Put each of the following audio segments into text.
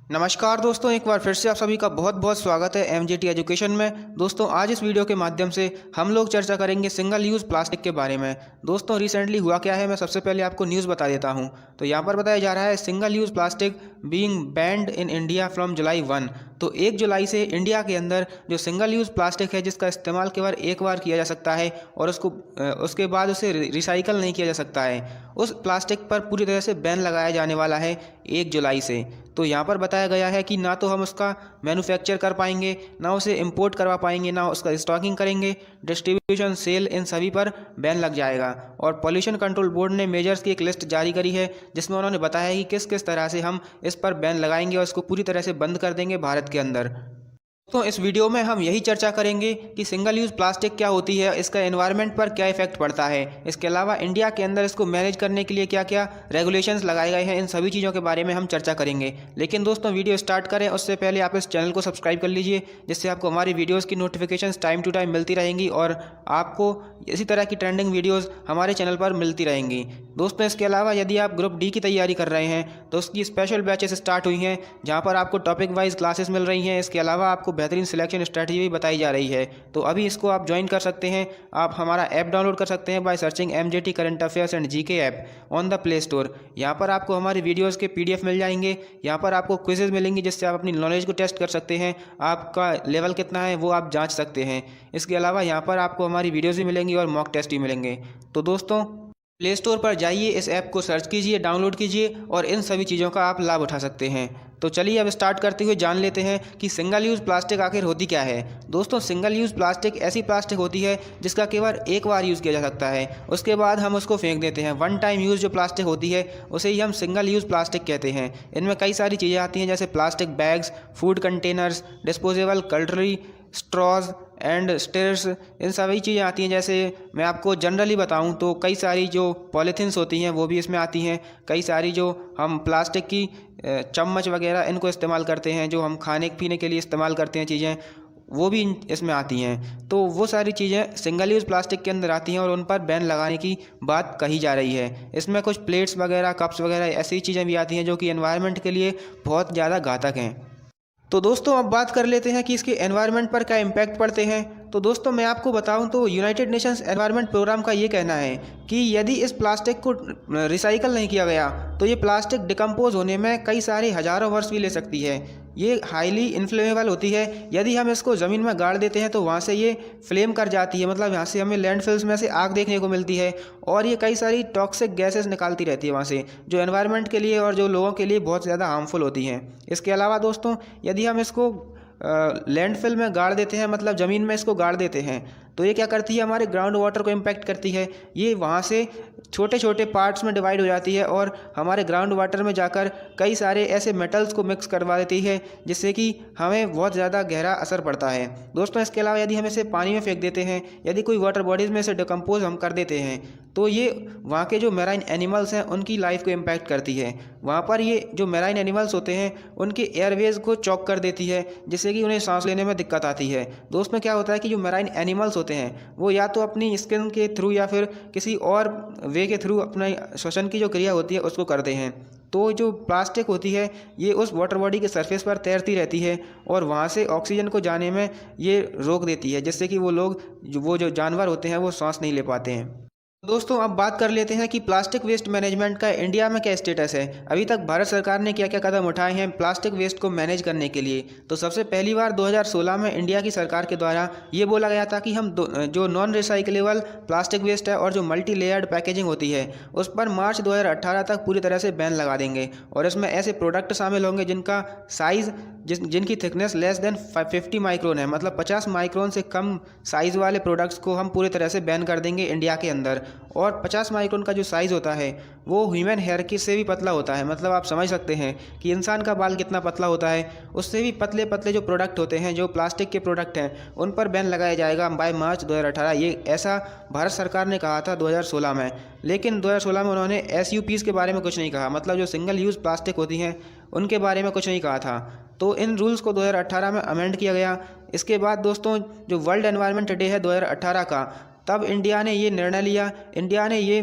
नमस्कार दोस्तों, एक बार फिर से आप सभी का बहुत बहुत स्वागत है एमजेटी एजुकेशन में। दोस्तों आज इस वीडियो के माध्यम से हम लोग चर्चा करेंगे सिंगल यूज़ प्लास्टिक के बारे में। दोस्तों रिसेंटली हुआ क्या है, मैं सबसे पहले आपको न्यूज़ बता देता हूं। तो यहाँ पर बताया जा रहा है single use plastic being band in India from जुलाई 1। तो 1 जुलाई से इंडिया के अंदर जो सिंगल यूज़ प्लास्टिक है जिसका इस्तेमाल केवल एक बार किया जा सकता है और उसके बाद उसे रिसाइकल नहीं किया जा सकता है, उस प्लास्टिक पर पूरी तरह से बैन लगाया जाने वाला है 1 जुलाई से। तो यहाँ पर बताया गया है कि ना तो हम उसका मैन्युफैक्चर कर पाएंगे, ना उसे इंपोर्ट करवा पाएंगे, ना उसका स्टॉकिंग करेंगे, डिस्ट्रीब्यूशन, सेल, इन सभी पर बैन लग जाएगा। और पॉल्यूशन कंट्रोल बोर्ड ने मेजर्स की एक लिस्ट जारी करी है जिसमें उन्होंने बताया है कि किस किस तरह से हम इस पर बैन लगाएंगे और इसको पूरी तरह से बंद कर देंगे भारत के अंदर। तो इस वीडियो में हम यही चर्चा करेंगे कि सिंगल यूज़ प्लास्टिक क्या होती है, इसका एनवायरनमेंट पर क्या इफेक्ट पड़ता है, इसके अलावा इंडिया के अंदर इसको मैनेज करने के लिए क्या क्या रेगुलेशंस लगाए गए हैं, इन सभी चीज़ों के बारे में हम चर्चा करेंगे। लेकिन दोस्तों वीडियो स्टार्ट करें उससे पहले आप इस चैनल को सब्सक्राइब कर लीजिए, जिससे आपको हमारी वीडियोज़ की नोटिफिकेशंस टाइम टू टाइम मिलती रहेंगी और आपको इसी तरह की ट्रेंडिंग वीडियोज़ हमारे चैनल पर मिलती रहेंगी। दोस्तों इसके अलावा यदि आप ग्रुप डी की तैयारी कर रहे हैं तो उसकी स्पेशल बैचेस स्टार्ट हुई हैं, जहाँ पर आपको टॉपिक वाइज क्लासेस मिल रही हैं। इसके अलावा आपको बेहतरीन सिलेक्शन स्ट्रैटेजी भी बताई जा रही है, तो अभी इसको आप ज्वाइन कर सकते हैं। आप हमारा ऐप डाउनलोड कर सकते हैं by searching MJT current affairs and GK app on the play store. यहाँ पर आपको हमारी वीडियोज़ के PDF मिल जाएंगे, यहाँ पर आपको क्विजेज मिलेंगी जिससे आप अपनी नॉलेज को टेस्ट कर सकते हैं, आपका लेवल कितना है वो आप जाँच सकते हैं। इसके अलावा यहाँ पर आपको हमारी वीडियोज़ भी मिलेंगी और मॉक टेस्ट भी मिलेंगे। तो दोस्तों प्ले स्टोर पर जाइए, इस ऐप को सर्च कीजिए, डाउनलोड कीजिए और इन सभी चीज़ों का आप लाभ उठा सकते हैं। तो चलिए अब स्टार्ट करते हुए जान लेते हैं कि सिंगल यूज़ प्लास्टिक आखिर होती क्या है। दोस्तों सिंगल यूज़ प्लास्टिक ऐसी प्लास्टिक होती है जिसका केवल एक बार यूज़ किया जा सकता है, उसके बाद हम उसको फेंक देते हैं। वन टाइम यूज़ जो प्लास्टिक होती है उसे ही हम सिंगल यूज़ प्लास्टिक कहते हैं। इनमें कई सारी चीज़ें आती हैं जैसे plastic bags, food containers, disposable cutlery, straws and stirrers, इन सभी चीज़ें आती हैं। जैसे मैं आपको जनरली बताऊं तो कई सारी जो पॉलीथीन्स होती हैं वो भी इसमें आती हैं। कई सारी जो हम प्लास्टिक की चम्मच वगैरह इनको इस्तेमाल करते हैं, जो हम खाने पीने के लिए इस्तेमाल करते हैं चीज़ें, वो भी इसमें आती हैं। तो वो सारी चीज़ें सिंगल यूज़ प्लास्टिक के अंदर आती हैं और उन पर बैन लगाने की बात कही जा रही है। इसमें कुछ प्लेट्स वगैरह, कप्स वगैरह ऐसी चीज़ें भी आती हैं जो कि एनवायरनमेंट के लिए बहुत ज़्यादा घातक हैं। तो दोस्तों अब बात कर लेते हैं कि इसके एनवायरनमेंट पर क्या इम्पैक्ट पड़ते हैं। तो दोस्तों मैं आपको बताऊं तो यूनाइटेड नेशंस एनवायरनमेंट प्रोग्राम का ये कहना है कि यदि इस प्लास्टिक को रिसाइकल नहीं किया गया तो ये प्लास्टिक डिकम्पोज होने में कई सारे हज़ारों वर्ष भी ले सकती है। ये हाईली इन्फ्लेमेबल होती है। यदि हम इसको ज़मीन में गाड़ देते हैं तो वहाँ से ये फ्लेम कर जाती है, मतलब यहाँ से हमें लैंडफिल्स में से आग देखने को मिलती है और ये कई सारी टॉक्सिक गैसेस निकालती रहती है वहाँ से, जो एनवायरनमेंट के लिए और जो लोगों के लिए बहुत ज़्यादा हार्मफुल होती हैं। इसके अलावा दोस्तों यदि हम इसको लैंडफिल में गाड़ देते हैं, मतलब ज़मीन में इसको गाड़ देते हैं, तो ये क्या करती है, हमारे ग्राउंड वाटर को इम्पैक्ट करती है। ये वहाँ से छोटे छोटे पार्ट्स में डिवाइड हो जाती है और हमारे ग्राउंड वाटर में जाकर कई सारे ऐसे मेटल्स को मिक्स करवा देती है जिससे कि हमें बहुत ज़्यादा गहरा असर पड़ता है। दोस्तों इसके अलावा यदि हम इसे पानी में फेंक देते हैं, यदि कोई वाटर बॉडीज़ में इसे डिकम्पोज हम कर देते हैं, तो ये वहाँ के जो मैराइन एनिमल्स हैं उनकी लाइफ को इम्पैक्ट करती है। वहाँ पर ये जो मैराइन एनिमल्स होते हैं उनके एयरवेज को चॉक कर देती है जिससे कि उन्हें सांस लेने में दिक्कत आती है। दोस्तों क्या होता है कि जो मैराइन एनिमल्स होते हैं वो या तो अपनी स्किन के थ्रू या फिर किसी और वे के थ्रू अपना श्वसन की जो क्रिया होती है उसको करते हैं। तो जो प्लास्टिक होती है ये उस वाटर बॉडी के सरफेस पर तैरती रहती है और वहाँ से ऑक्सीजन को जाने में ये रोक देती है, जिससे कि वो जो जानवर होते हैं वो सांस नहीं ले पाते हैं। दोस्तों अब बात कर लेते हैं कि प्लास्टिक वेस्ट मैनेजमेंट का इंडिया में क्या स्टेटस है। अभी तक भारत सरकार ने क्या क्या कदम उठाए हैं प्लास्टिक वेस्ट को मैनेज करने के लिए। तो सबसे पहली बार 2016 में इंडिया की सरकार के द्वारा ये बोला गया था कि हम जो नॉन रिसाइकलेबल प्लास्टिक वेस्ट है और जो मल्टी लेयर्ड पैकेजिंग होती है उस पर मार्च 2018 तक पूरी तरह से बैन लगा देंगे और इसमें ऐसे प्रोडक्ट शामिल होंगे जिनका साइज़ जिनकी थिकनेस लेस देन 50 माइक्रोन है, मतलब 50 माइक्रोन से कम साइज़ वाले प्रोडक्ट्स को हम पूरी तरह से बैन कर देंगे इंडिया के अंदर। और 50 माइक्रोन का जो साइज़ होता है वो ह्यूमन हेयर की से भी पतला होता है, मतलब आप समझ सकते हैं कि इंसान का बाल कितना पतला होता है, उससे भी पतले पतले जो प्रोडक्ट होते हैं, जो प्लास्टिक के प्रोडक्ट हैं, उन पर बैन लगाया जाएगा बाय मार्च 2018। ये ऐसा भारत सरकार ने कहा था 2016 में, लेकिन 2016 में उन्होंने SUPs के बारे में कुछ नहीं कहा, मतलब जो सिंगल यूज़ प्लास्टिक होती हैं उनके बारे में कुछ नहीं कहा था। तो इन रूल्स को 2018 में अमेंड किया गया। इसके बाद दोस्तों जो वर्ल्ड एनवायरनमेंट डे है 2018 का, तब इंडिया ने ये निर्णय लिया, इंडिया ने ये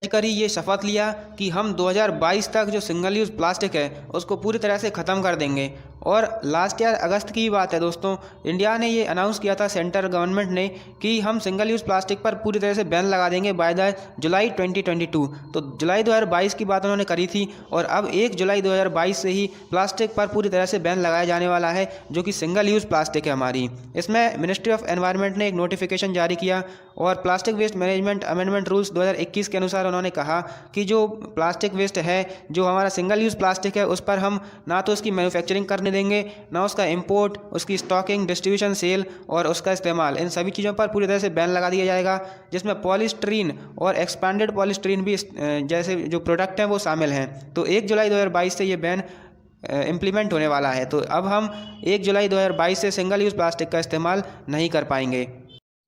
करी ये शपथ लिया कि हम 2022 तक जो सिंगल यूज़ प्लास्टिक है उसको पूरी तरह से ख़त्म कर देंगे। और लास्ट ईयर अगस्त की बात है दोस्तों, इंडिया ने ये अनाउंस किया था, सेंट्रल गवर्नमेंट ने, कि हम सिंगल यूज़ प्लास्टिक पर पूरी तरह से बैन लगा देंगे बाय द जुलाई 2022। तो जुलाई 2022 की बात उन्होंने करी थी और अब 1 जुलाई 2022 से ही प्लास्टिक पर पूरी तरह से बैन लगाया जाने वाला है, जो कि सिंगल यूज़ प्लास्टिक है हमारी। इसमें मिनिस्ट्री ऑफ एनवायरनमेंट ने एक नोटिफिकेशन जारी किया और plastic waste management amendment rules 2021 के अनुसार उन्होंने कहा कि जो प्लास्टिक वेस्ट है, जो हमारा सिंगल यूज़ प्लास्टिक है, उस पर हम ना तो उसकी मैन्युफैक्चरिंग करने देंगे, ना उसका इंपोर्ट, उसकी स्टॉकिंग, डिस्ट्रीब्यूशन, सेल और उसका इस्तेमाल, इन सभी चीज़ों पर पूरी तरह से बैन लगा दिया जाएगा, जिसमें पॉलीस्टीरीन और एक्सपैंडेड पॉलीस्टीरीन भी जैसे जो प्रोडक्ट हैं वो शामिल हैं। तो 1 जुलाई 2022 से ये बैन इम्प्लीमेंट होने वाला है। तो अब हम 1 जुलाई 2022 से सिंगल यूज़ प्लास्टिक का इस्तेमाल नहीं कर पाएंगे।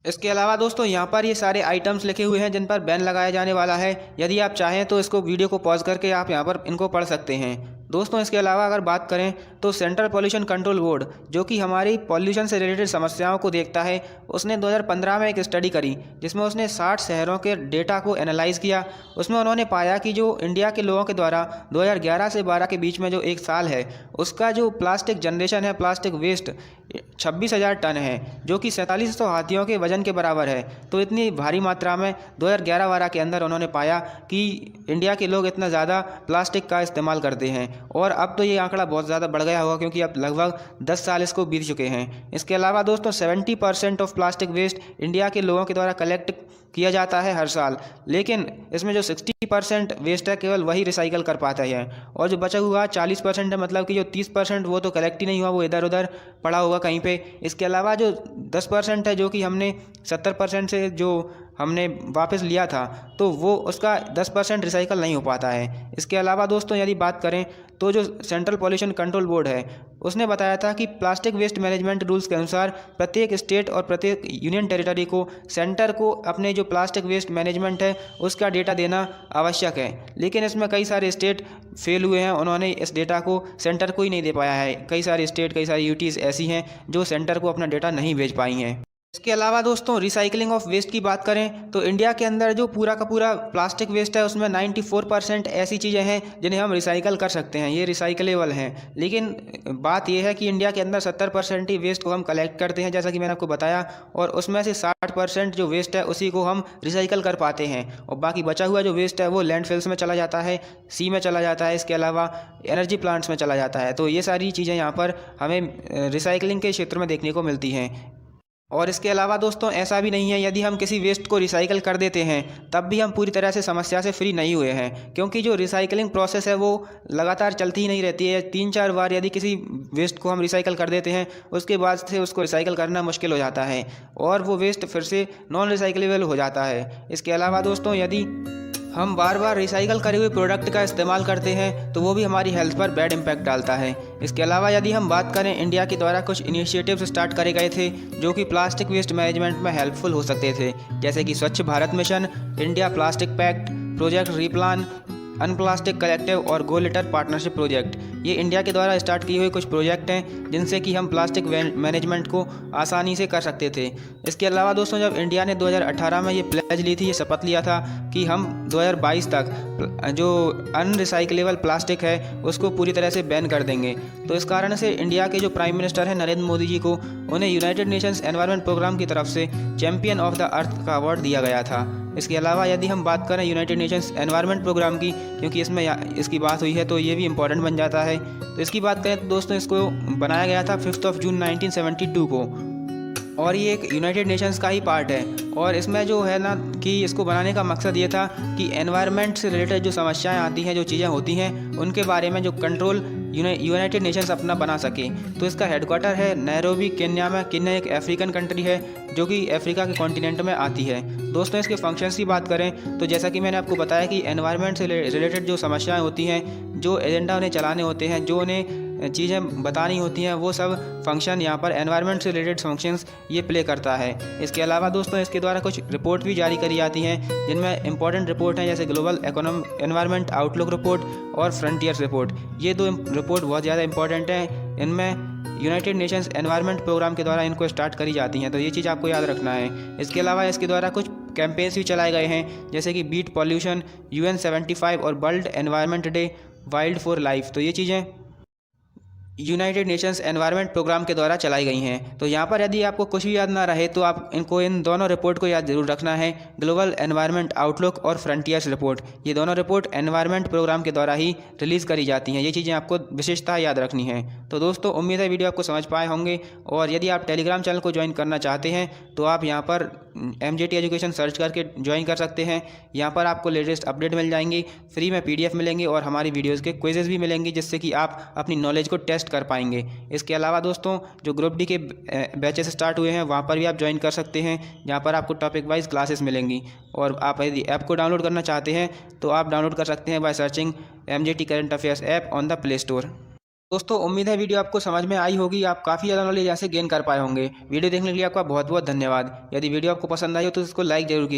इसके अलावा दोस्तों यहाँ पर ये सारे आइटम्स लिखे हुए हैं जिन पर बैन लगाया जाने वाला है। यदि आप चाहें तो इसको वीडियो को पॉज करके आप यहाँ पर इनको पढ़ सकते हैं। दोस्तों इसके अलावा अगर बात करें तो सेंट्रल पॉल्यूशन कंट्रोल बोर्ड, जो कि हमारी पॉल्यूशन से रिलेटेड समस्याओं को देखता है, उसने 2015 में एक स्टडी करी जिसमें उसने 60 शहरों के डेटा को एनालाइज़ किया। उसमें उन्होंने पाया कि जो इंडिया के लोगों के द्वारा 2011 से 12 के बीच में जो एक साल है, उसका जो प्लास्टिक जनरेशन है, प्लास्टिक वेस्ट 26,000 टन है, जो कि 4700 हाथियों के वजन के बराबर है। तो इतनी भारी मात्रा में 2011-12 के अंदर उन्होंने पाया कि इंडिया के लोग इतना ज़्यादा प्लास्टिक का इस्तेमाल करते हैं। और अब तो ये आंकड़ा बहुत ज़्यादा बढ़ गया होगा, क्योंकि अब लगभग 10 साल इसको बीत चुके हैं। इसके अलावा दोस्तों 70% ऑफ प्लास्टिक वेस्ट इंडिया के लोगों के द्वारा कलेक्ट किया जाता है हर साल, लेकिन इसमें जो 60% वेस्ट है केवल वही रिसाइकल कर पाता है, और जो बचा हुआ 40% है, मतलब कि जो 30% वो तो कलेक्ट ही नहीं हुआ, वो इधर उधर पड़ा होगा कहीं पे। इसके अलावा जो 10% है, जो कि हमने 70% से जो हमने वापस लिया था, तो वो उसका 10% रिसाइकल नहीं हो पाता है। इसके अलावा दोस्तों यदि बात करें तो जो सेंट्रल पॉल्यूशन कंट्रोल बोर्ड है, उसने बताया था कि प्लास्टिक वेस्ट मैनेजमेंट रूल्स के अनुसार प्रत्येक स्टेट और प्रत्येक यूनियन टेरिटरी को सेंटर को अपने जो प्लास्टिक वेस्ट मैनेजमेंट है उसका डेटा देना आवश्यक है। लेकिन इसमें कई सारे स्टेट फेल हुए हैं, उन्होंने इस डेटा को सेंटर को ही नहीं दे पाया है। कई सारे स्टेट, कई सारी यूटीज़ ऐसी हैं जो सेंटर को अपना डेटा नहीं भेज पाई हैं। इसके अलावा दोस्तों रिसाइकलिंग ऑफ वेस्ट की बात करें तो इंडिया के अंदर जो पूरा का पूरा प्लास्टिक वेस्ट है, उसमें 94% ऐसी चीज़ें हैं जिन्हें हम रिसाइकल कर सकते हैं, ये रिसाइकलेबल हैं। लेकिन बात यह है कि इंडिया के अंदर 70% ही वेस्ट को हम कलेक्ट करते हैं, जैसा कि मैंने आपको बताया, और उसमें से 60% जो वेस्ट है उसी को हम रिसाइकल कर पाते हैं, और बाकी बचा हुआ जो वेस्ट है वो लैंडफिल्स में चला जाता है, सी में चला जाता है, इसके अलावा एनर्जी प्लांट्स में चला जाता है। तो ये सारी चीज़ें यहाँ पर हमें रिसाइकलिंग के क्षेत्र में देखने को मिलती हैं। और इसके अलावा दोस्तों ऐसा भी नहीं है, यदि हम किसी वेस्ट को रिसाइकल कर देते हैं तब भी हम पूरी तरह से समस्या से फ्री नहीं हुए हैं, क्योंकि जो रिसाइकलिंग प्रोसेस है वो लगातार चलती ही नहीं रहती है। 3-4 बार यदि किसी वेस्ट को हम रिसाइकल कर देते हैं, उसके बाद से उसको रिसाइकल करना मुश्किल हो जाता है और वो वेस्ट फिर से नॉन रिसाइकलेबल हो जाता है। इसके अलावा दोस्तों यदि हम बार बार रिसाइकल करे हुए प्रोडक्ट का इस्तेमाल करते हैं तो वो भी हमारी हेल्थ पर बैड इम्पैक्ट डालता है। इसके अलावा यदि हम बात करें, इंडिया के द्वारा कुछ इनिशिएटिव्स स्टार्ट करे गए थे जो कि प्लास्टिक वेस्ट मैनेजमेंट में हेल्पफुल हो सकते थे, जैसे कि Swachh Bharat mission, India plastic pact, project REPLAN, unplastic collective और गो लिटर पार्टनरशिप प्रोजेक्ट। ये इंडिया के द्वारा स्टार्ट किए हुए कुछ प्रोजेक्ट हैं जिनसे कि हम प्लास्टिक मैनेजमेंट को आसानी से कर सकते थे। इसके अलावा दोस्तों जब इंडिया ने 2018 में ये प्लेज ली थी, ये शपथ लिया था कि हम 2022 तक जो अनरिसाइकलेबल प्लास्टिक है उसको पूरी तरह से बैन कर देंगे। तो इस कारण से इंडिया के जो प्राइम मिनिस्टर हैं नरेंद्र मोदी जी को, उन्हें यूनाइटेड नेशंस एनवायरनमेंट प्रोग्राम की तरफ से चैम्पियन ऑफ द अर्थ का अवार्ड दिया गया था। इसके अलावा यदि हम बात करें यूनाइटेड नेशंस एनवायरनमेंट प्रोग्राम की, क्योंकि इसमें इसकी बात हुई है तो ये भी इम्पॉर्टेंट बन जाता है, तो इसकी बात करें तो दोस्तों इसको बनाया गया था 5 जून 1972 को, और ये एक यूनाइटेड नेशंस का ही पार्ट है। और इसमें जो है ना कि इसको बनाने का मकसद ये था कि एनवायरनमेंट से रिलेटेड जो समस्याएं आती हैं, जो चीज़ें होती हैं, उनके बारे में जो कंट्रोल यूनाइटेड नेशंस अपना बना सके। तो इसका हेडक्वार्टर है नैरोबी, केन्या में। केन्या एक अफ्रीकन कंट्री है जो कि अफ्रीका के कॉन्टिनेंट में आती है। दोस्तों इसके फंक्शंस की बात करें तो जैसा कि मैंने आपको बताया कि एनवायरनमेंट से रिलेटेड जो समस्याएं होती हैं, जो एजेंडा उन्हें चलाने होते हैं, जो उन्हें चीज़ें बतानी होती हैं, वो सब फंक्शन यहाँ पर एनवायरनमेंट से रिलेटेड फंक्शंस ये प्ले करता है। इसके अलावा दोस्तों इसके द्वारा कुछ रिपोर्ट भी जारी करी जाती हैं जिनमें इंपॉर्टेंट रिपोर्ट हैं, जैसे ग्लोबल एनवायरनमेंट आउटलुक रिपोर्ट और फ्रंटियर्स रिपोर्ट। ये दो रिपोर्ट बहुत ज़्यादा इंपॉर्टेंट हैं, इनमें यूनाइटेड नेशंस एनवायरनमेंट प्रोग्राम के द्वारा इनको स्टार्ट करी जाती हैं, तो ये चीज़ आपको याद रखना है। इसके अलावा इसके द्वारा कुछ कैंपेन्स भी चलाए गए हैं, जैसे कि बीट पॉल्यूशन, UN75 और world environment day, wild for life. तो ये चीज़ें यूनाइटेड नेशंस एनवायरनमेंट प्रोग्राम के द्वारा चलाई गई हैं। तो यहाँ पर यदि आपको कुछ भी याद ना रहे तो आप इन दोनों रिपोर्ट को याद जरूर रखना है, ग्लोबल एनवायरनमेंट आउटलुक और फ्रंटियर्स रिपोर्ट। ये दोनों रिपोर्ट एनवायरनमेंट प्रोग्राम के द्वारा ही रिलीज़ करी जाती हैं। ये चीज़ें आपको विशेषतः याद रखनी है। तो दोस्तों, उम्मीद है वीडियो आपको समझ पाए होंगे, और यदि आप टेलीग्राम चैनल को ज्वाइन करना चाहते हैं तो आप यहाँ पर MJT एजुकेशन सर्च करके ज्वाइन कर सकते हैं। यहाँ पर आपको लेटेस्ट अपडेट मिल जाएंगी, फ्री में PDF मिलेंगे और हमारी वीडियोज़ के क्विजेज़ भी मिलेंगे, जिससे कि आप अपनी नॉलेज को टेस्ट कर पाएंगे। इसके अलावा दोस्तों, जो ग्रुप डी के बैचेस स्टार्ट हुए हैं वहाँ पर भी आप ज्वाइन कर सकते हैं, जहाँ पर आपको टॉपिक वाइज क्लासेस मिलेंगी। और आप यदि ऐप को डाउनलोड करना चाहते हैं तो आप डाउनलोड कर सकते हैं by searching MJT current affairs app on the play store. दोस्तों, उम्मीद है वीडियो आपको समझ में आई होगी, आप काफ़ी ज़्यादा नॉलेज यहाँ से गेन कर पाए होंगे। वीडियो देखने के लिए आपका बहुत बहुत धन्यवाद। यदि वीडियो आपको पसंद आई हो तो इसको लाइक जरूर कीजिए।